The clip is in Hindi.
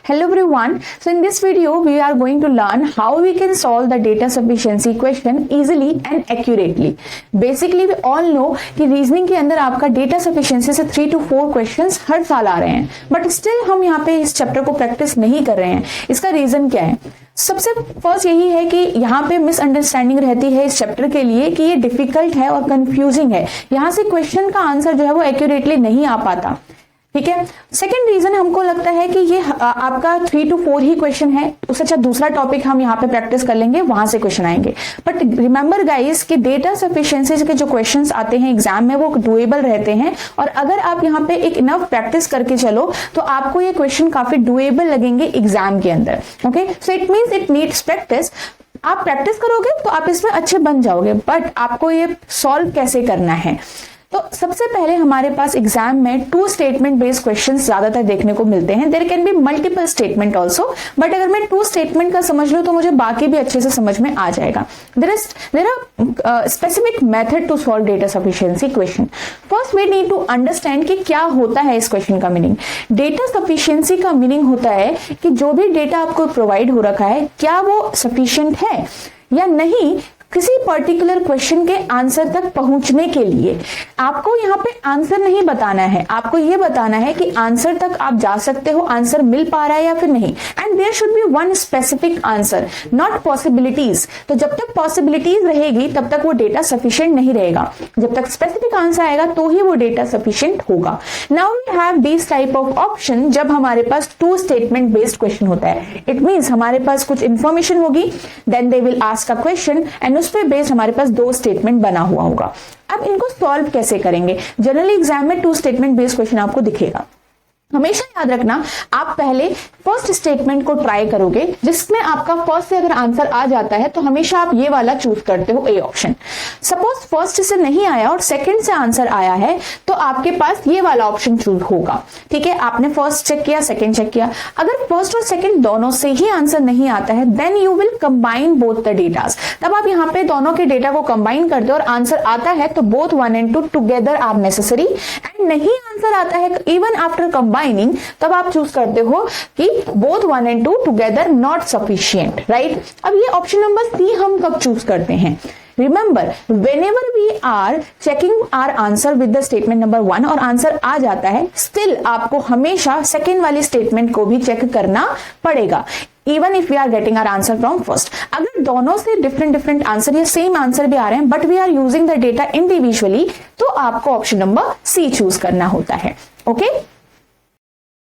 Hello everyone. So in this video we are going to learn how we can solve the data sufficiency question easily and accurately. Basically we all know कि रीजनिंग के अंदर आपका डेटा सफिशिएंसी से 3 to 4 क्वेश्चंस हर साल आ रहे हैं, बट स्टिल हम यहाँ पे इस चैप्टर को प्रैक्टिस नहीं कर रहे हैं. इसका रीजन क्या है? सबसे फर्स्ट यही है कि यहाँ पे मिसअंडरस्टैंडिंग रहती है इस चैप्टर के लिए कि ये डिफिकल्ट है और कंफ्यूजिंग है. यहाँ से क्वेश्चन का आंसर जो है वो एक्यूरेटली नहीं आ पाता. ठीक है. सेकंड रीजन हमको लगता है कि ये आपका 3 to 4 ही क्वेश्चन है. उससे अच्छा दूसरा टॉपिक हम यहाँ पे प्रैक्टिस कर लेंगे, वहां से क्वेश्चन आएंगे. बट रिमेंबर गाइस कि डेटा सफिशिएंसी के जो क्वेश्चंस आते हैं एग्जाम में वो डुएबल रहते हैं, और अगर आप यहाँ पे एक इनफ प्रैक्टिस करके चलो तो आपको ये क्वेश्चन काफी डुएबल लगेंगे एग्जाम के अंदर. Okay, so it means it needs practice. आप प्रैक्टिस करोगे तो आप इसमें अच्छे बन जाओगे, बट आपको ये सॉल्व कैसे करना है. तो सबसे पहले हमारे पास एग्जाम में 2 स्टेटमेंट बेस्ड क्वेश्चंस ज्यादातर देखने को मिलते हैं. There can be multiple statement also, but अगर मैं 2 स्टेटमेंट का समझ लूं तो मुझे बाकी भी अच्छे से समझ में आ जाएगा. There are specific method to solve data sufficiency question. First we need to understand कि क्या होता है इस क्वेश्चन का मीनिंग. डेटा सफिशिएंसी का मीनिंग होता है कि जो भी डेटा आपको प्रोवाइड हो रखा है क्या वो सफिशिएंट है या नहीं किसी पर्टिकुलर क्वेश्चन के आंसर तक पहुंचने के लिए. आपको यहाँ पे आंसर नहीं बताना है, आपको ये बताना है कि आंसर तक आप जा सकते हो, आंसर मिल पा रहा है या फिर नहीं. And there should be one specific answer, not possibilities. तो जब तक पॉसिबिलिटीज रहेगी तब तक वो डेटा सफिशिएंट नहीं रहेगा. जब तक स्पेसिफिक आंसर आएगा तो ही वो डेटा सफिशिएंट होगा. Now we have this type of option जब हमारे पास 2 स्टेटमेंट बेस्ड क्वेश्चन होता है. इट मीन्स हमारे पास कुछ इंफॉर्मेशन होगी, then they will ask a question and उस पे बेस्ड हमारे पास 2 स्टेटमेंट बना हुआ होगा. अब इनको सॉल्व कैसे करेंगे? जनरली एग्जाम में 2 स्टेटमेंट बेस्ड क्वेश्चन आपको दिखेगा. हमेशा याद रखना, आप पहले फर्स्ट स्टेटमेंट को ट्राई करोगे जिसमें आपका फर्स्ट से अगर आंसर आ जाता है तो हमेशा आप ये वाला चूज करते हो, ए ऑप्शन. सपोज फर्स्ट से नहीं आया और सेकंड से आंसर आया है तो आपके पास ये वाला ऑप्शन चूज होगा. ठीक है, आपने फर्स्ट चेक किया, सेकंड चेक किया. अगर फर्स्ट और सेकंड दोनों से ही आंसर नहीं आता है then you will combine both the datas. तब आप यहाँ पे दोनों के डेटा को कंबाइन करते हो और आंसर आता है तो both 1 and 2 together are necessary. And नहीं आंसर आता है इवन आफ्टर कंबाइनिंग, तब आप चूज करते हो कि both 1 and 2 together not sufficient, right? अब ये ऑप्शन नंबर C हम कब चूज करते हैं? Remember, whenever we are checking our answer with the statement number 1 और आंसर आ जाता है, still आपको हमेशा सेकेंड वाली स्टेटमेंट को भी चेक करना पड़ेगा. Even if we are getting our answer from first. अगर दोनों से डिफरेंट आंसर या सेम आंसर भी आ रहे हैं but we are using the data individually तो आपको ऑप्शन नंबर C चूज करना होता है. ओके